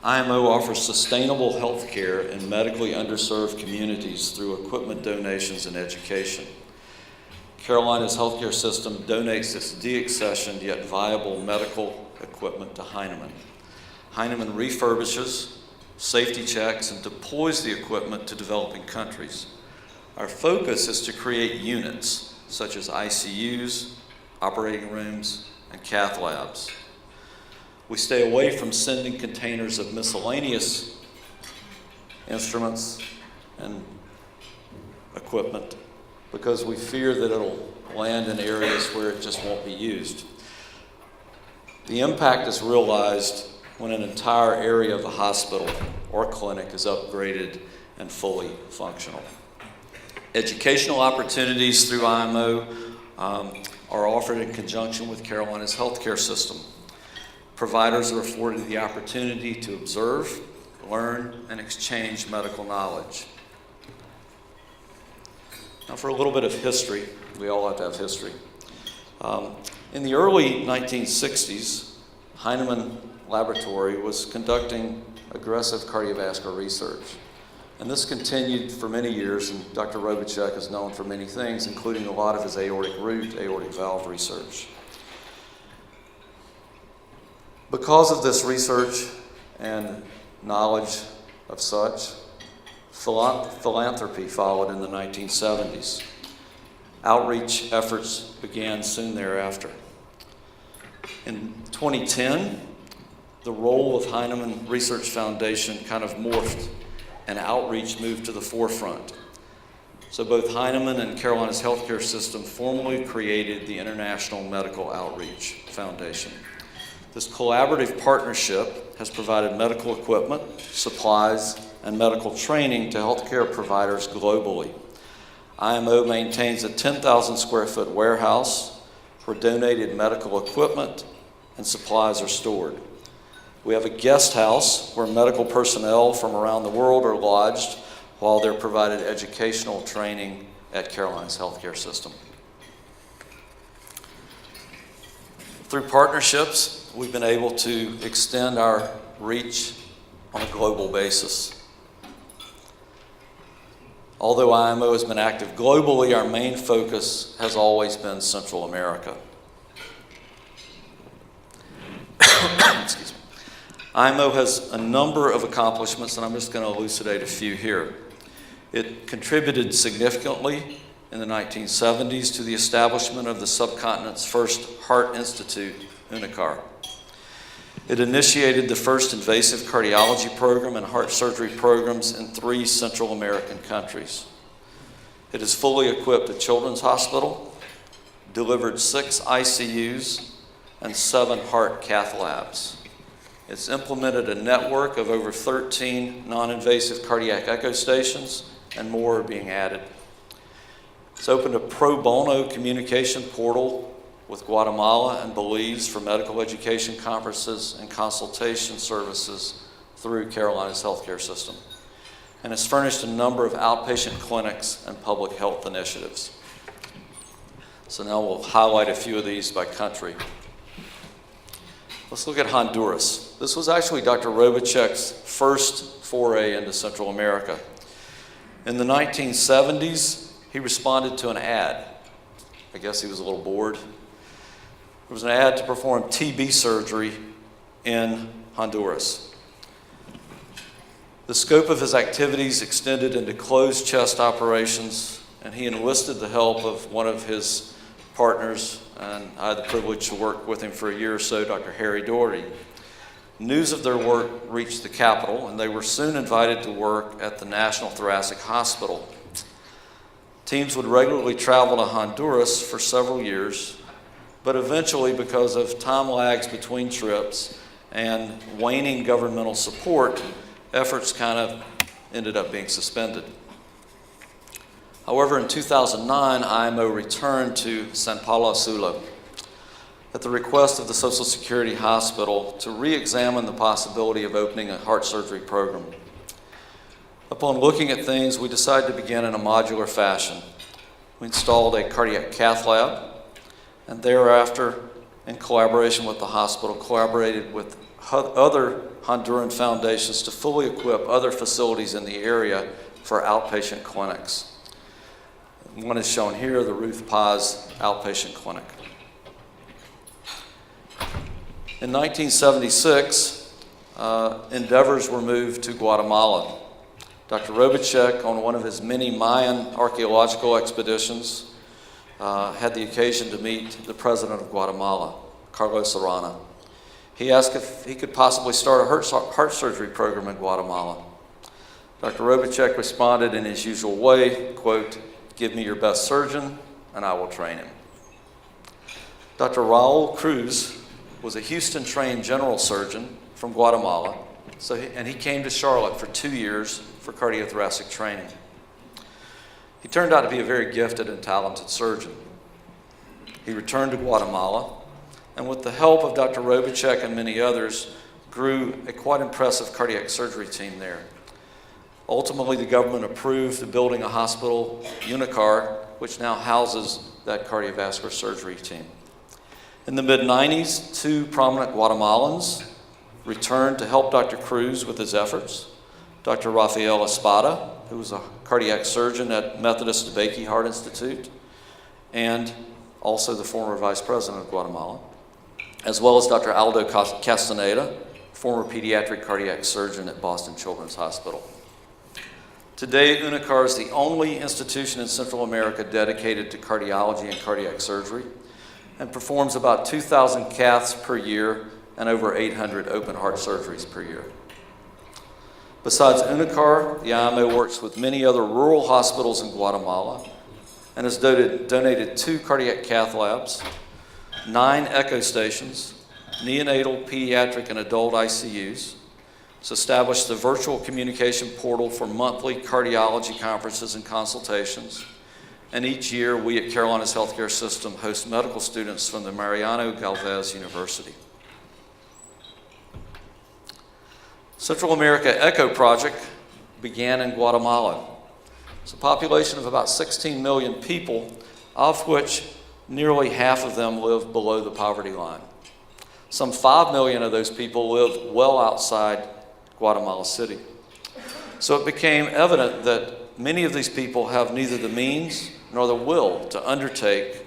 IMO offers sustainable health care in medically underserved communities through equipment donations and education. Carolina's healthcare system donates its deaccessioned yet viable medical equipment to Heinemann. Heinemann refurbishes, safety checks, and deploys the equipment to developing countries. Our focus is to create units such as ICUs, operating rooms, and cath labs. We stay away from sending containers of miscellaneous instruments and equipment because we fear that it'll land in areas where it just won't be used. The impact is realized when an entire area of a hospital or clinic is upgraded and fully functional. Educational opportunities through IMO are offered in conjunction with Carolina's healthcare system. Providers are afforded the opportunity to observe, learn, and exchange medical knowledge. Now for a little bit of history, we all have to have history. In the early 1960s, Heinemann Laboratory was conducting aggressive cardiovascular research. And this continued for many years, and Dr. Robichek is known for many things, including a lot of his aortic root, aortic valve research. Because of this research and knowledge of such, philanthropy followed in the 1970s. Outreach efforts began soon thereafter. In 2010, the role of Heinemann Research Foundation kind of morphed and outreach moved to the forefront. So both Heinemann and Carolina's healthcare system formally created the International Medical Outreach Foundation. This collaborative partnership has provided medical equipment, supplies, and medical training to healthcare providers globally. IMO maintains a 10,000 square foot warehouse where donated medical equipment and supplies are stored. We have a guest house where medical personnel from around the world are lodged while they're provided educational training at Carolina's healthcare system. Through partnerships, we've been able to extend our reach on a global basis. Although IMO has been active globally, our main focus has always been Central America. Excuse me. IMO has a number of accomplishments, and I'm just going to elucidate a few here. It contributed significantly in the 1970s to the establishment of the subcontinent's first heart institute, UNICAR. It initiated the first invasive cardiology program and heart surgery programs in 3 Central American countries. It has fully equipped a children's hospital, delivered 6 ICUs, and 7 heart cath labs. It's implemented a network of over 13 non-invasive cardiac echo stations, and more are being added. It's opened a pro bono communication portal with Guatemala and Belize for medical education conferences and consultation services through Carolina's healthcare system. And has furnished a number of outpatient clinics and public health initiatives. So now we'll highlight a few of these by country. Let's look at Honduras. This was actually Dr. Robichek's first foray into Central America. In the 1970s, he responded to an ad. I guess he was a little bored. It was an ad to perform TB surgery in Honduras. The scope of his activities extended into closed chest operations, and he enlisted the help of one of his partners, and I had the privilege to work with him for a year or so, Dr. Harry Doherty. News of their work reached the capital, and they were soon invited to work at the National Thoracic Hospital. Teams would regularly travel to Honduras for several years, but eventually, because of time lags between trips and waning governmental support, efforts kind of ended up being suspended. However, in 2009, IMO returned to San Paulo Sula at the request of the Social Security Hospital to re-examine the possibility of opening a heart surgery program. Upon looking at things, we decided to begin in a modular fashion. We installed a cardiac cath lab, and thereafter, in collaboration with the hospital, collaborated with other Honduran foundations to fully equip other facilities in the area for outpatient clinics. One is shown here, the Ruth Paz Outpatient Clinic. In 1976, endeavors were moved to Guatemala. Dr. Robicek, on one of his many Mayan archaeological expeditions, had the occasion to meet the president of Guatemala, Carlos Arana. He asked if he could possibly start a heart surgery program in Guatemala. Dr. Robicek responded in his usual way, quote, "Give me your best surgeon and I will train him." Dr. Raul Cruz was a Houston-trained general surgeon from Guatemala, and he came to Charlotte for 2 years for cardiothoracic training. He turned out to be a very gifted and talented surgeon. He returned to Guatemala, and with the help of Dr. Robicek and many others, grew a quite impressive cardiac surgery team there. Ultimately, the government approved the building a hospital, Unicar, which now houses that cardiovascular surgery team. In the mid-90s, 2 prominent Guatemalans returned to help Dr. Cruz with his efforts. Dr. Rafael Espada, who was a cardiac surgeon at Methodist DeBakey Heart Institute, and also the former vice president of Guatemala, as well as Dr. Aldo Castaneda, former pediatric cardiac surgeon at Boston Children's Hospital. Today, UNICAR is the only institution in Central America dedicated to cardiology and cardiac surgery, and performs about 2,000 caths per year and over 800 open heart surgeries per year. Besides UNICAR, the IMO works with many other rural hospitals in Guatemala and has donated 2 cardiac cath labs, 9 echo stations, neonatal, pediatric, and adult ICUs. It's established the virtual communication portal for monthly cardiology conferences and consultations. And each year, we at Carolinas Healthcare System host medical students from the Mariano Galvez University. Central America Echo Project began in Guatemala. It's a population of about 16 million people, of which nearly half of them live below the poverty line. Some 5 million of those people live well outside Guatemala City. So it became evident that many of these people have neither the means nor the will to undertake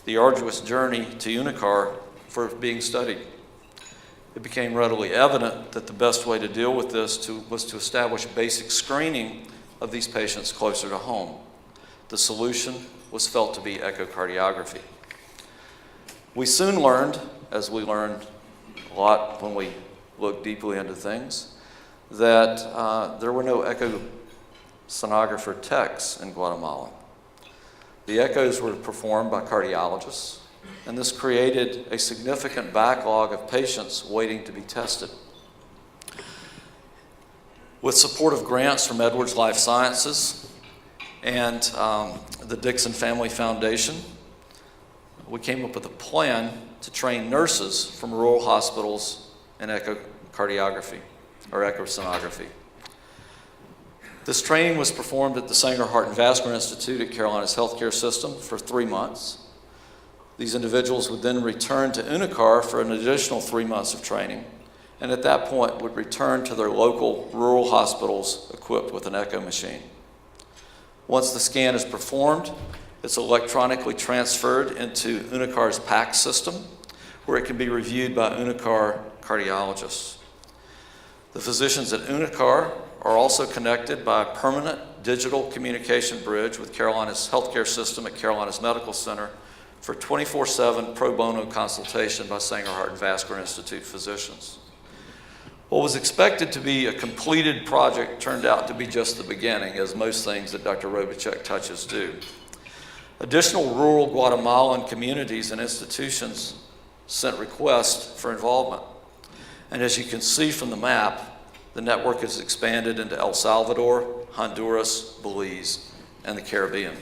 the arduous journey to UNICAR for being studied. It became readily evident that the best way to deal with this was to establish basic screening of these patients closer to home. The solution was felt to be echocardiography. We soon learned, as we learned a lot when we looked deeply into things, that there were no echosonographer techs in Guatemala. The echoes were performed by cardiologists, and this created a significant backlog of patients waiting to be tested. With support of grants from Edwards Life Sciences and the Dixon Family Foundation, we came up with a plan to train nurses from rural hospitals in echocardiography or echosonography. This training was performed at the Sanger Heart and Vascular Institute at Carolinas Healthcare System for 3 months. These individuals would then return to UNICAR for an additional 3 months of training, and at that point would return to their local rural hospitals equipped with an echo machine. Once the scan is performed, it's electronically transferred into UNICAR's PACS system, where it can be reviewed by UNICAR cardiologists. The physicians at UNICAR are also connected by a permanent digital communication bridge with Carolinas Healthcare System at Carolinas Medical Center for 24/7 pro bono consultation by Sanger Heart and Vascular Institute physicians. What was expected to be a completed project turned out to be just the beginning, as most things that Dr. Robicek touches do. Additional rural Guatemalan communities and institutions sent requests for involvement. And as you can see from the map, the network has expanded into El Salvador, Honduras, Belize, and the Caribbean.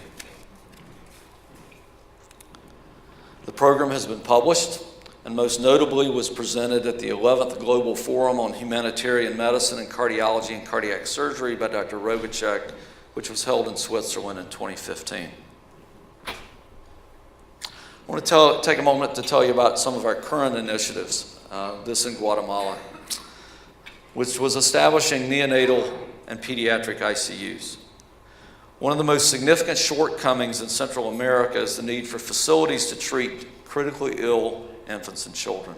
The program has been published, and most notably was presented at the 11th Global Forum on Humanitarian Medicine and Cardiology and Cardiac Surgery by Dr. Robicek, which was held in Switzerland in 2015. I want to take a moment to tell you about some of our current initiatives, this in Guatemala. which was establishing neonatal and pediatric ICUs. One of the most significant shortcomings in Central America is the need for facilities to treat critically ill infants and children.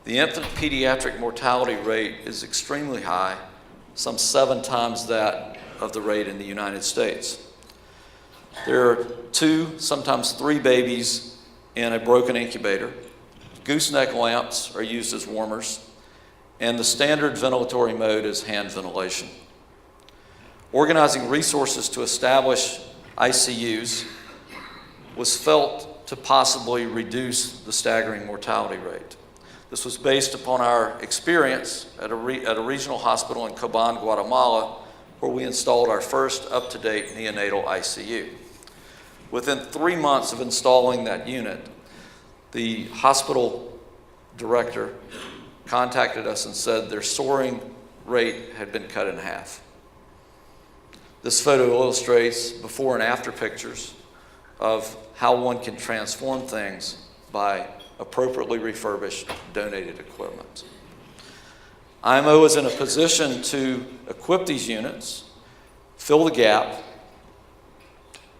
The infant pediatric mortality rate is extremely high, some 7 times that of the rate in the United States. There are 2, sometimes 3 babies in a broken incubator. Gooseneck lamps are used as warmers, and the standard ventilatory mode is hand ventilation. Organizing resources to establish ICUs was felt to possibly reduce the staggering mortality rate. This was based upon our experience at a regional hospital in Coban, Guatemala, where we installed our first up-to-date neonatal ICU. Within 3 months of installing that unit, the hospital director contacted us and said their soaring rate had been cut in half. This photo illustrates before and after pictures of how one can transform things by appropriately refurbished, donated equipment. IMO is in a position to equip these units, fill the gap,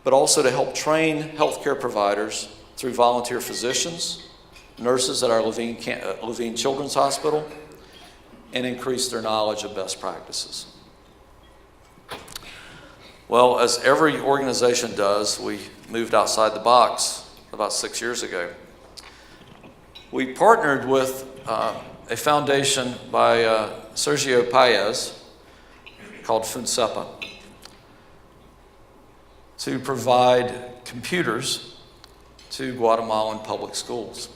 but also to help train healthcare providers through volunteer physicians, nurses at our Levine Children's Hospital, and increase their knowledge of best practices. Well, as every organization does, we moved outside the box about 6 years ago. We partnered with a foundation by Sergio Paez called FUNCEPA to provide computers to Guatemalan public schools.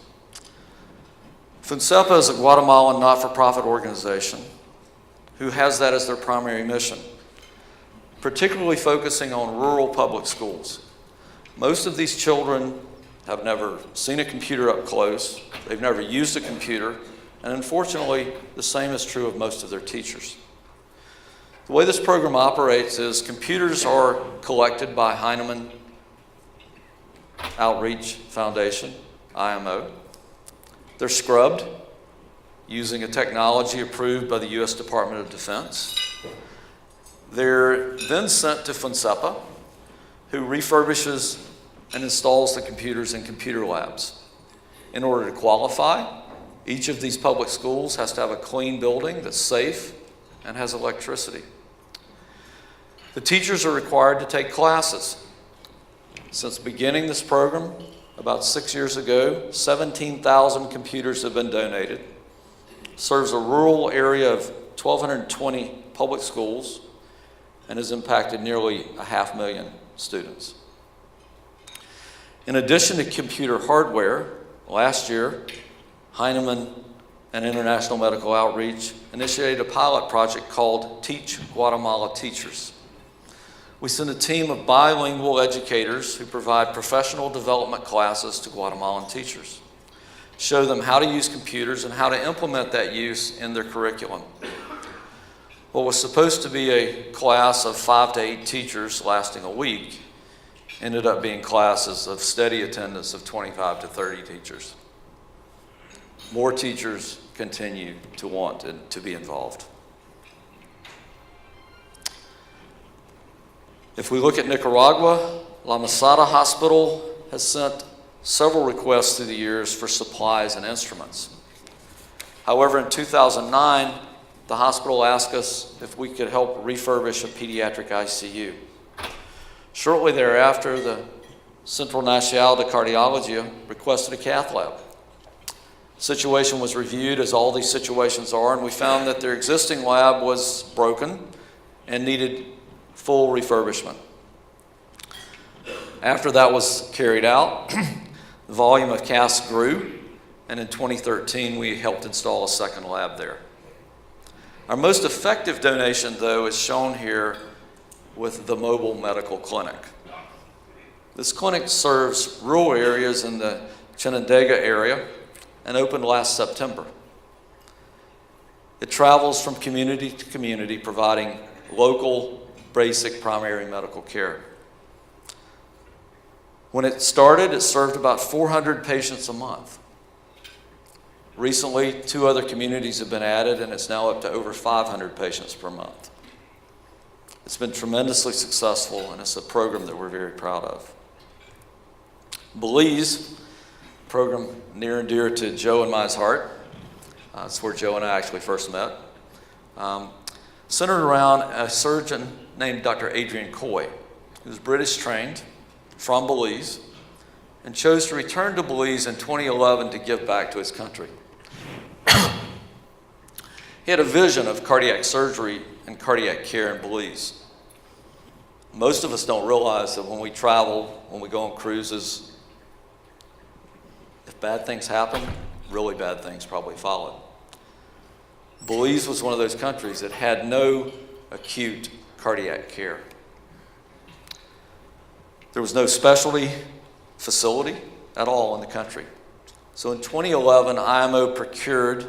FUNCEPA is a Guatemalan not-for-profit organization who has that as their primary mission, particularly focusing on rural public schools. Most of these children have never seen a computer up close, they've never used a computer, and unfortunately, the same is true of most of their teachers. The way this program operates is computers are collected by Heinemann Outreach Foundation, IMO. They're scrubbed using a technology approved by the U.S. Department of Defense. They're then sent to FUNCEPA, who refurbishes and installs the computers in computer labs. In order to qualify, each of these public schools has to have a clean building that's safe and has electricity. The teachers are required to take classes. Since beginning this program about 6 years ago, 17,000 computers have been donated. Serves a rural area of 1,220 public schools and has impacted nearly 500,000 students. In addition to computer hardware, last year, Heinemann and International Medical Outreach initiated a pilot project called Teach Guatemala Teachers. We send a team of bilingual educators who provide professional development classes to Guatemalan teachers, show them how to use computers and how to implement that use in their curriculum. What was supposed to be a class of 5 to 8 teachers lasting a week ended up being classes of steady attendance of 25 to 30 teachers. More teachers continue to want to be involved. If we look at Nicaragua, La Mesada Hospital has sent several requests through the years for supplies and instruments. However, in 2009, the hospital asked us if we could help refurbish a pediatric ICU. Shortly thereafter, the Centro Nacional de Cardioplegia requested a cath lab. The situation was reviewed, as all these situations are, and we found that their existing lab was broken and needed full refurbishment. After that was carried out, the volume of caths grew, and in 2013 we helped install a second lab there. Our most effective donation, though, is shown here with the mobile medical clinic. This clinic serves rural areas in the Chinandega area and opened last September. It travels from community to community, providing local basic primary medical care. When it started, it served about 400 patients a month. Recently, 2 other communities have been added, and it's now up to over 500 patients per month. It's been tremendously successful, and it's a program that we're very proud of. Belize, a program near and dear to Joe and my heart. It's where Joe and I actually first met. Centered around a surgeon named Dr. Adrian Coy, who's British trained from Belize, and chose to return to Belize in 2011 to give back to his country. He had a vision of cardiac surgery and cardiac care in Belize. Most of us don't realize that when we travel, when we go on cruises, if bad things happen, really bad things probably follow. Belize was one of those countries that had no acute cardiac care. There was no specialty facility at all in the country. So in 2011, IMO procured,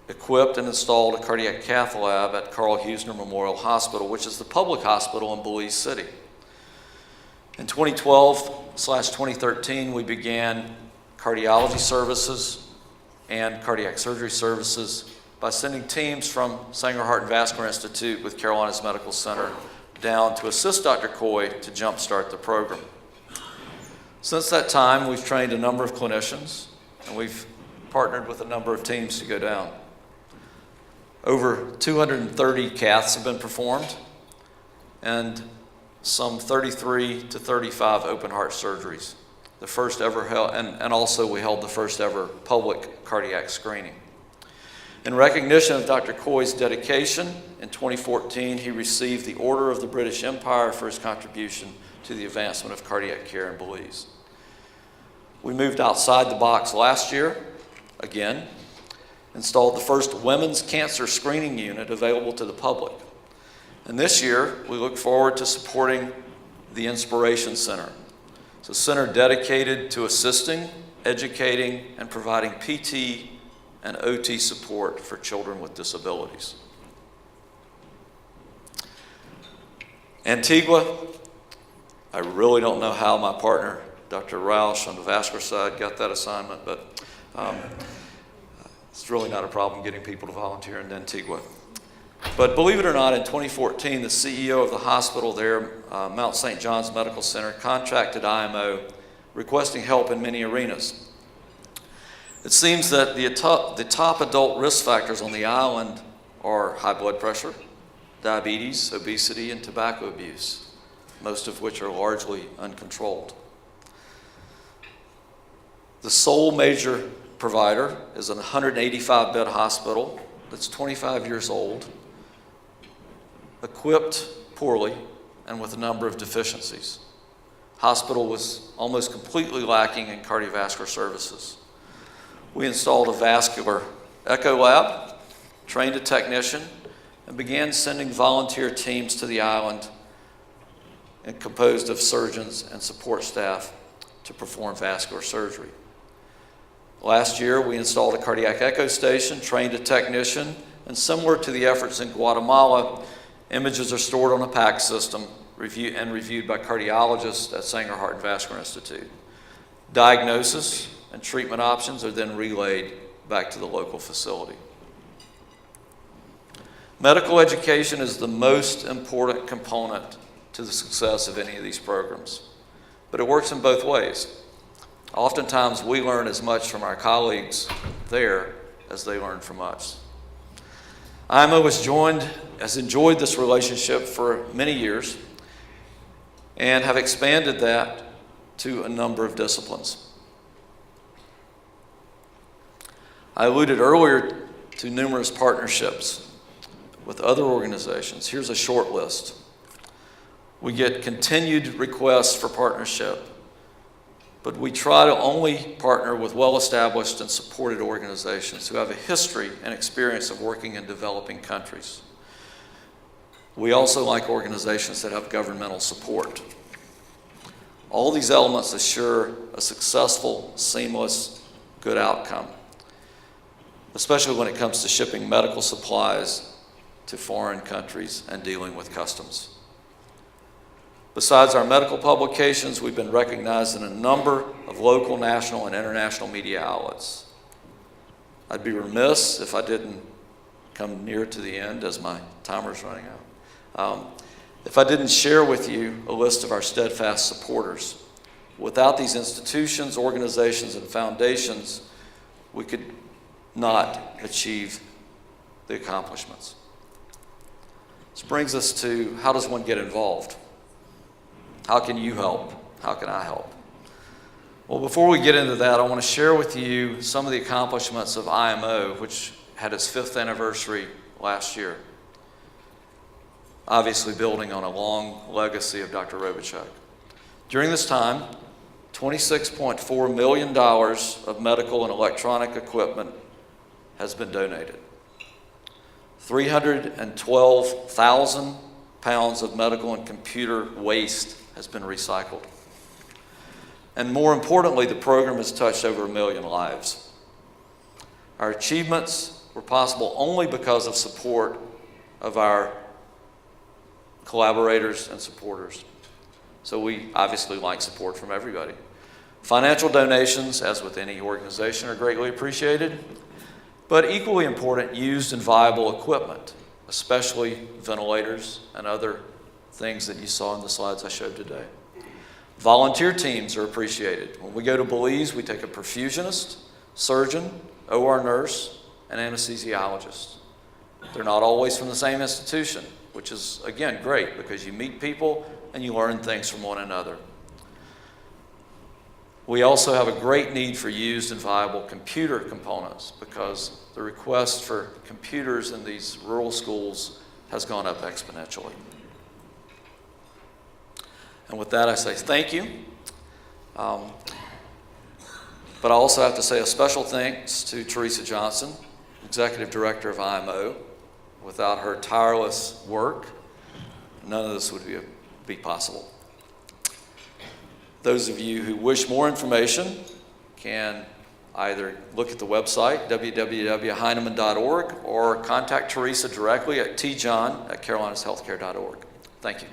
equipped, and installed a cardiac cath lab at Carl Huesner Memorial Hospital, which is the public hospital in Belize City. In 2012/2013, we began cardiology services and cardiac surgery services by sending teams from Sanger Heart and Vascular Institute with Carolinas Medical Center down to assist Dr. Coy to jumpstart the program. Since that time, we've trained a number of clinicians, and we've partnered with a number of teams to go down. Over 230 caths have been performed, and some 33 to 35 open heart surgeries. The first ever held, and also we held the first ever public cardiac screening. In recognition of Dr. Coy's dedication, in 2014, he received the Order of the British Empire for his contribution to the advancement of cardiac care in Belize. We moved outside the box last year, again, installed the first women's cancer screening unit available to the public. And this year, we look forward to supporting the Inspiration Center. It's a center dedicated to assisting, educating, and providing PT and OT support for children with disabilities. Antigua, I really don't know how my partner, Dr. Roush on the vascular side, got that assignment, but it's really not a problem getting people to volunteer in Antigua. But believe it or not, in 2014, the CEO of the hospital there, Mount St. John's Medical Center, contracted IMO requesting help in many arenas. It seems that the top adult risk factors on the island are high blood pressure, diabetes, obesity, and tobacco abuse, most of which are largely uncontrolled. The sole major provider is a 185-bed hospital that's 25 years old, equipped poorly, and with a number of deficiencies. Hospital was almost completely lacking in cardiovascular services. We installed a vascular echo lab, trained a technician, and began sending volunteer teams to the island and composed of surgeons and support staff to perform vascular surgery. Last year, we installed a cardiac echo station, trained a technician, and similar to the efforts in Guatemala, images are stored on a PACS system and reviewed by cardiologists at Sanger Heart and Vascular Institute. Diagnosis and treatment options are then relayed back to the local facility. Medical education is the most important component to the success of any of these programs, but it works in both ways. Oftentimes, we learn as much from our colleagues there as they learn from us. IMO has enjoyed this relationship for many years and have expanded that to a number of disciplines. I alluded earlier to numerous partnerships with other organizations. Here's a short list. We get continued requests for partnership, but we try to only partner with well-established and supported organizations who have a history and experience of working in developing countries. We also like organizations that have governmental support. All these elements assure a successful, seamless, good outcome, especially when it comes to shipping medical supplies to foreign countries and dealing with customs. Besides our medical publications, we've been recognized in a number of local, national, and international media outlets. I'd be remiss if I didn't come near to the end as my timer's running out. If I didn't share with you a list of our steadfast supporters. Without these institutions, organizations, and foundations, we could not achieve the accomplishments. This brings us to, how does one get involved? How can you help? How can I help? Well, before we get into that, I want to share with you some of the accomplishments of IMO, which had its 5th anniversary last year. Obviously building on a long legacy of Dr. Robichuk. During this time, $26.4 million of medical and electronic equipment has been donated. 312,000 pounds of medical and computer waste has been recycled. And more importantly, the program has touched over 1 million lives. Our achievements were possible only because of support of our collaborators and supporters. So we obviously like support from everybody. Financial donations, as with any organization, are greatly appreciated, but equally important, used and viable equipment, especially ventilators and other things that you saw in the slides I showed today. Volunteer teams are appreciated. When we go to Belize, we take a perfusionist, surgeon, OR nurse, and anesthesiologist. They're not always from the same institution, which is, again, great because you meet people and you learn things from one another. We also have a great need for used and viable computer components because the request for computers in these rural schools has gone up exponentially. And with that, I say thank you. But I also have to say a special thanks to Teresa Johnson, Executive Director of IMO. Without her tireless work, none of this would be possible. Those of you who wish more information can either look at the website, www.heinemann.org, or contact Teresa directly at tjohn@carolinashealthcare.org. Thank you.